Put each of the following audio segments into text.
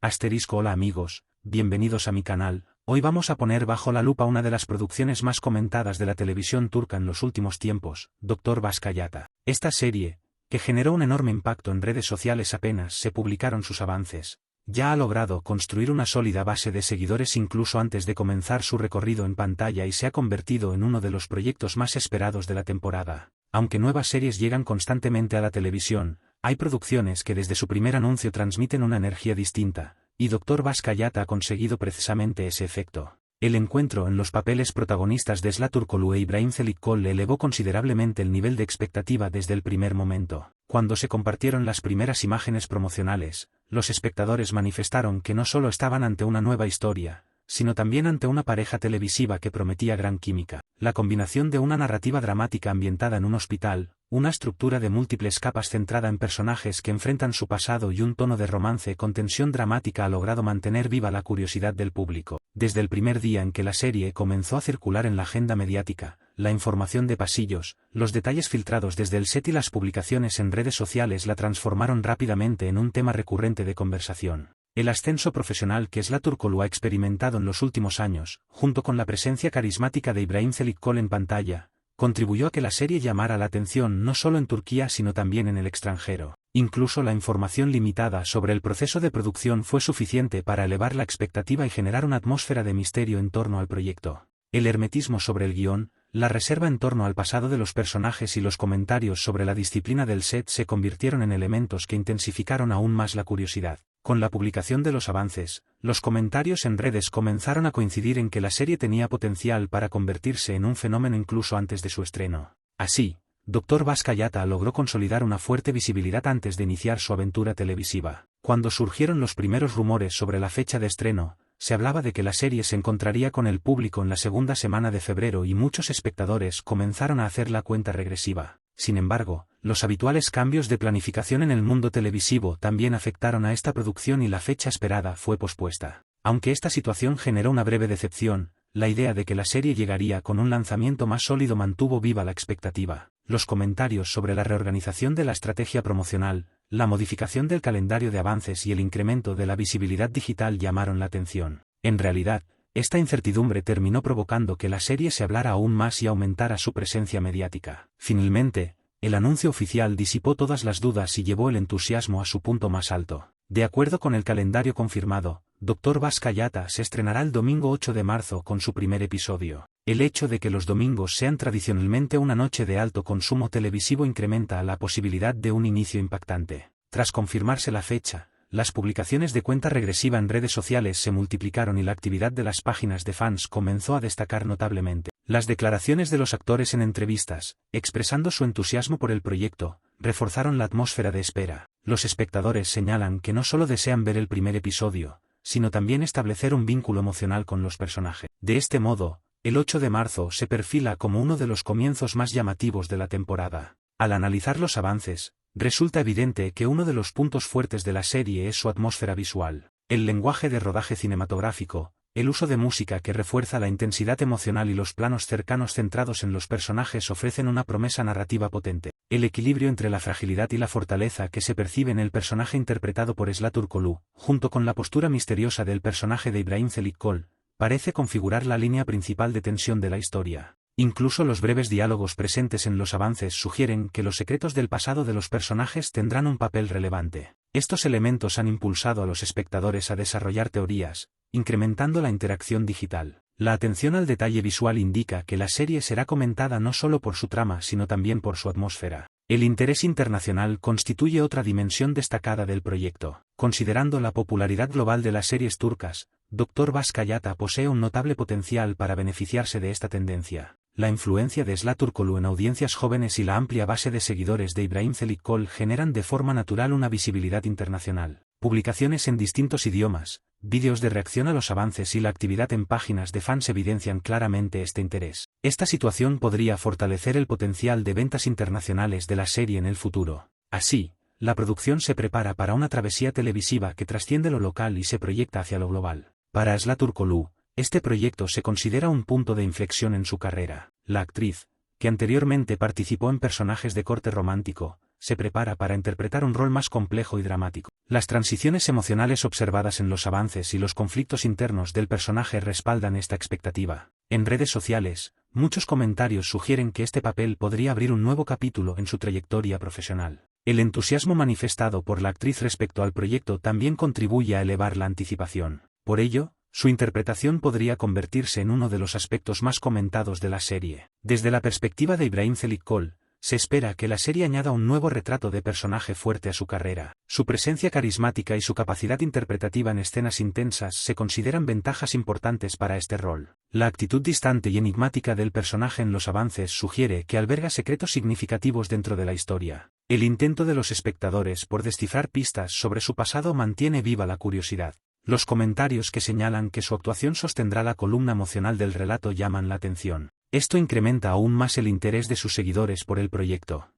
Hola amigos, bienvenidos a mi canal. Hoy vamos a poner bajo la lupa una de las producciones más comentadas de la televisión turca en los últimos tiempos, Doktor Başkayata. Esta serie, que generó un enorme impacto en redes sociales apenas se publicaron sus avances, ya ha logrado construir una sólida base de seguidores incluso antes de comenzar su recorrido en pantalla y se ha convertido en uno de los proyectos más esperados de la temporada. Aunque nuevas series llegan constantemente a la televisión, hay producciones que desde su primer anuncio transmiten una energía distinta, y Doktor Başkayata ha conseguido precisamente ese efecto. El encuentro en los papeles protagonistas de Sıla Türkoğlu e İbrahim Çelikkol elevó considerablemente el nivel de expectativa desde el primer momento. Cuando se compartieron las primeras imágenes promocionales, los espectadores manifestaron que no solo estaban ante una nueva historia, sino también ante una pareja televisiva que prometía gran química. La combinación de una narrativa dramática ambientada en un hospital, una estructura de múltiples capas centrada en personajes que enfrentan su pasado y un tono de romance con tensión dramática ha logrado mantener viva la curiosidad del público. Desde el primer día en que la serie comenzó a circular en la agenda mediática, la información de pasillos, los detalles filtrados desde el set y las publicaciones en redes sociales la transformaron rápidamente en un tema recurrente de conversación. El ascenso profesional que Sıla Türkoğlu ha experimentado en los últimos años, junto con la presencia carismática de İbrahim Çelikkol en pantalla, contribuyó a que la serie llamara la atención no solo en Turquía sino también en el extranjero. Incluso la información limitada sobre el proceso de producción fue suficiente para elevar la expectativa y generar una atmósfera de misterio en torno al proyecto. El hermetismo sobre el guión, la reserva en torno al pasado de los personajes y los comentarios sobre la disciplina del set se convirtieron en elementos que intensificaron aún más la curiosidad. Con la publicación de los avances, los comentarios en redes comenzaron a coincidir en que la serie tenía potencial para convertirse en un fenómeno incluso antes de su estreno. Así, Doktor Başkayata logró consolidar una fuerte visibilidad antes de iniciar su aventura televisiva. Cuando surgieron los primeros rumores sobre la fecha de estreno, se hablaba de que la serie se encontraría con el público en la segunda semana de febrero y muchos espectadores comenzaron a hacer la cuenta regresiva. Sin embargo, los habituales cambios de planificación en el mundo televisivo también afectaron a esta producción y la fecha esperada fue pospuesta. Aunque esta situación generó una breve decepción, la idea de que la serie llegaría con un lanzamiento más sólido mantuvo viva la expectativa. Los comentarios sobre la reorganización de la estrategia promocional, la modificación del calendario de avances y el incremento de la visibilidad digital llamaron la atención. En realidad, esta incertidumbre terminó provocando que la serie se hablara aún más y aumentara su presencia mediática. Finalmente, el anuncio oficial disipó todas las dudas y llevó el entusiasmo a su punto más alto. De acuerdo con el calendario confirmado, Doktor Başkayata se estrenará el domingo 8 de marzo con su primer episodio. El hecho de que los domingos sean tradicionalmente una noche de alto consumo televisivo incrementa la posibilidad de un inicio impactante. Tras confirmarse la fecha, las publicaciones de cuenta regresiva en redes sociales se multiplicaron y la actividad de las páginas de fans comenzó a destacar notablemente. Las declaraciones de los actores en entrevistas, expresando su entusiasmo por el proyecto, reforzaron la atmósfera de espera. Los espectadores señalan que no solo desean ver el primer episodio, sino también establecer un vínculo emocional con los personajes. De este modo, el 8 de marzo se perfila como uno de los comienzos más llamativos de la temporada. Al analizar los avances, resulta evidente que uno de los puntos fuertes de la serie es su atmósfera visual. El lenguaje de rodaje cinematográfico, el uso de música que refuerza la intensidad emocional y los planos cercanos centrados en los personajes ofrecen una promesa narrativa potente. El equilibrio entre la fragilidad y la fortaleza que se percibe en el personaje interpretado por Sıla Türkoğlu, junto con la postura misteriosa del personaje de İbrahim Çelikkol, parece configurar la línea principal de tensión de la historia. Incluso los breves diálogos presentes en los avances sugieren que los secretos del pasado de los personajes tendrán un papel relevante. Estos elementos han impulsado a los espectadores a desarrollar teorías, incrementando la interacción digital. La atención al detalle visual indica que la serie será comentada no solo por su trama sino también por su atmósfera. El interés internacional constituye otra dimensión destacada del proyecto. Considerando la popularidad global de las series turcas, Doktor Başkayata posee un notable potencial para beneficiarse de esta tendencia. La influencia de Sıla Türkoğlu en audiencias jóvenes y la amplia base de seguidores de İbrahim Çelikkol generan de forma natural una visibilidad internacional. Publicaciones en distintos idiomas, vídeos de reacción a los avances y la actividad en páginas de fans evidencian claramente este interés. Esta situación podría fortalecer el potencial de ventas internacionales de la serie en el futuro. Así, la producción se prepara para una travesía televisiva que trasciende lo local y se proyecta hacia lo global. Para Sıla Türkoğlu, este proyecto se considera un punto de inflexión en su carrera. La actriz, que anteriormente participó en personajes de corte romántico, se prepara para interpretar un rol más complejo y dramático. Las transiciones emocionales observadas en los avances y los conflictos internos del personaje respaldan esta expectativa. En redes sociales, muchos comentarios sugieren que este papel podría abrir un nuevo capítulo en su trayectoria profesional. El entusiasmo manifestado por la actriz respecto al proyecto también contribuye a elevar la anticipación. Por ello, su interpretación podría convertirse en uno de los aspectos más comentados de la serie. Desde la perspectiva de Ibrahim Celikol, se espera que la serie añada un nuevo retrato de personaje fuerte a su carrera. Su presencia carismática y su capacidad interpretativa en escenas intensas se consideran ventajas importantes para este rol. La actitud distante y enigmática del personaje en los avances sugiere que alberga secretos significativos dentro de la historia. El intento de los espectadores por descifrar pistas sobre su pasado mantiene viva la curiosidad. Los comentarios que señalan que su actuación sostendrá la columna emocional del relato llaman la atención. Esto incrementa aún más el interés de sus seguidores por el proyecto.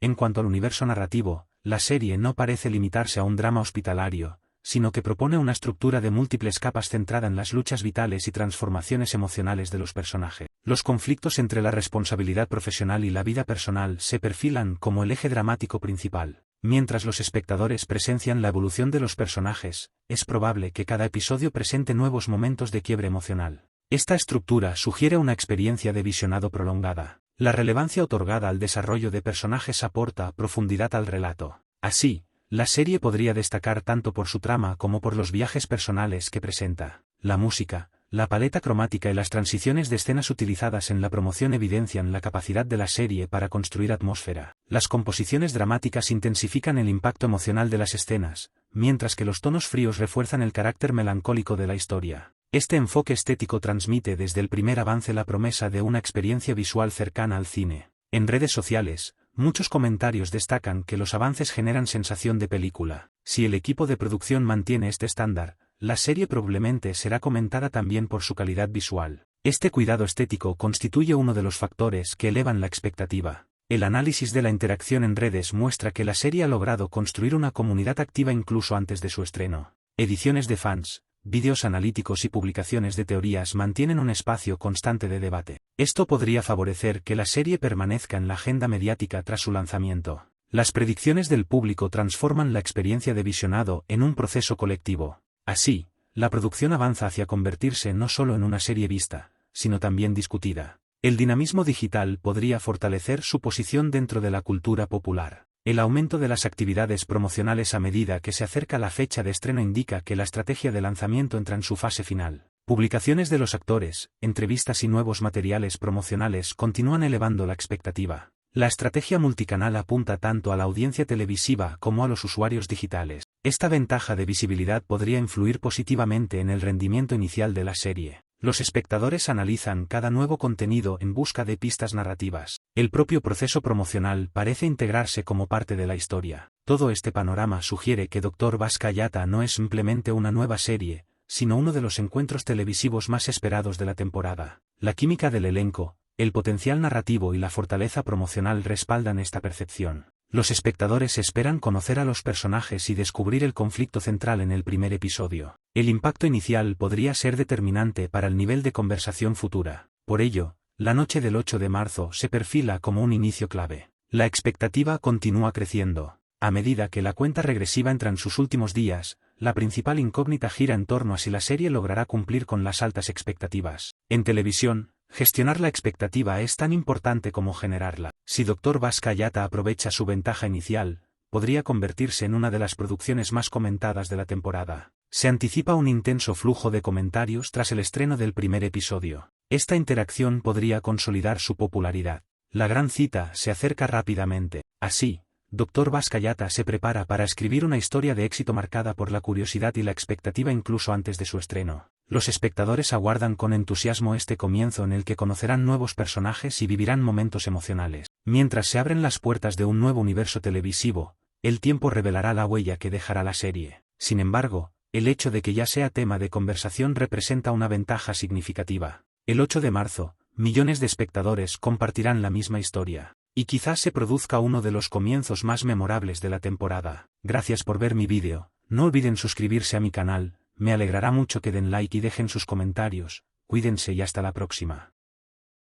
En cuanto al universo narrativo, la serie no parece limitarse a un drama hospitalario, sino que propone una estructura de múltiples capas centrada en las luchas vitales y transformaciones emocionales de los personajes. Los conflictos entre la responsabilidad profesional y la vida personal se perfilan como el eje dramático principal. Mientras los espectadores presencian la evolución de los personajes, es probable que cada episodio presente nuevos momentos de quiebre emocional. Esta estructura sugiere una experiencia de visionado prolongada. La relevancia otorgada al desarrollo de personajes aporta profundidad al relato. Así, la serie podría destacar tanto por su trama como por los viajes personales que presenta. La música, la paleta cromática y las transiciones de escenas utilizadas en la promoción evidencian la capacidad de la serie para construir atmósfera. Las composiciones dramáticas intensifican el impacto emocional de las escenas, mientras que los tonos fríos refuerzan el carácter melancólico de la historia. Este enfoque estético transmite desde el primer avance la promesa de una experiencia visual cercana al cine. En redes sociales, muchos comentarios destacan que los avances generan sensación de película. Si el equipo de producción mantiene este estándar, la serie probablemente será comentada también por su calidad visual. Este cuidado estético constituye uno de los factores que elevan la expectativa. El análisis de la interacción en redes muestra que la serie ha logrado construir una comunidad activa incluso antes de su estreno. Ediciones de fans, vídeos analíticos y publicaciones de teorías mantienen un espacio constante de debate. Esto podría favorecer que la serie permanezca en la agenda mediática tras su lanzamiento. Las predicciones del público transforman la experiencia de visionado en un proceso colectivo. Así, la producción avanza hacia convertirse no solo en una serie vista, sino también discutida. El dinamismo digital podría fortalecer su posición dentro de la cultura popular. El aumento de las actividades promocionales a medida que se acerca la fecha de estreno indica que la estrategia de lanzamiento entra en su fase final. Publicaciones de los actores, entrevistas y nuevos materiales promocionales continúan elevando la expectativa. La estrategia multicanal apunta tanto a la audiencia televisiva como a los usuarios digitales. Esta ventaja de visibilidad podría influir positivamente en el rendimiento inicial de la serie. Los espectadores analizan cada nuevo contenido en busca de pistas narrativas. El propio proceso promocional parece integrarse como parte de la historia. Todo este panorama sugiere que Dr. Vazkayata no es simplemente una nueva serie, sino uno de los encuentros televisivos más esperados de la temporada. La química del elenco, el potencial narrativo y la fortaleza promocional respaldan esta percepción. Los espectadores esperan conocer a los personajes y descubrir el conflicto central en el primer episodio. El impacto inicial podría ser determinante para el nivel de conversación futura. Por ello, la noche del 8 de marzo se perfila como un inicio clave. La expectativa continúa creciendo. A medida que la cuenta regresiva entra en sus últimos días, la principal incógnita gira en torno a si la serie logrará cumplir con las altas expectativas. En televisión, gestionar la expectativa es tan importante como generarla. Si Dr. Vazkayata aprovecha su ventaja inicial, podría convertirse en una de las producciones más comentadas de la temporada. Se anticipa un intenso flujo de comentarios tras el estreno del primer episodio. Esta interacción podría consolidar su popularidad. La gran cita se acerca rápidamente. Así, Dr. Vazkayata se prepara para escribir una historia de éxito marcada por la curiosidad y la expectativa incluso antes de su estreno. Los espectadores aguardan con entusiasmo este comienzo en el que conocerán nuevos personajes y vivirán momentos emocionales. Mientras se abren las puertas de un nuevo universo televisivo, el tiempo revelará la huella que dejará la serie. Sin embargo, el hecho de que ya sea tema de conversación representa una ventaja significativa. El 8 de marzo, millones de espectadores compartirán la misma historia. Y quizás se produzca uno de los comienzos más memorables de la temporada. Gracias por ver mi vídeo, no olviden suscribirse a mi canal, me alegrará mucho que den like y dejen sus comentarios, cuídense y hasta la próxima.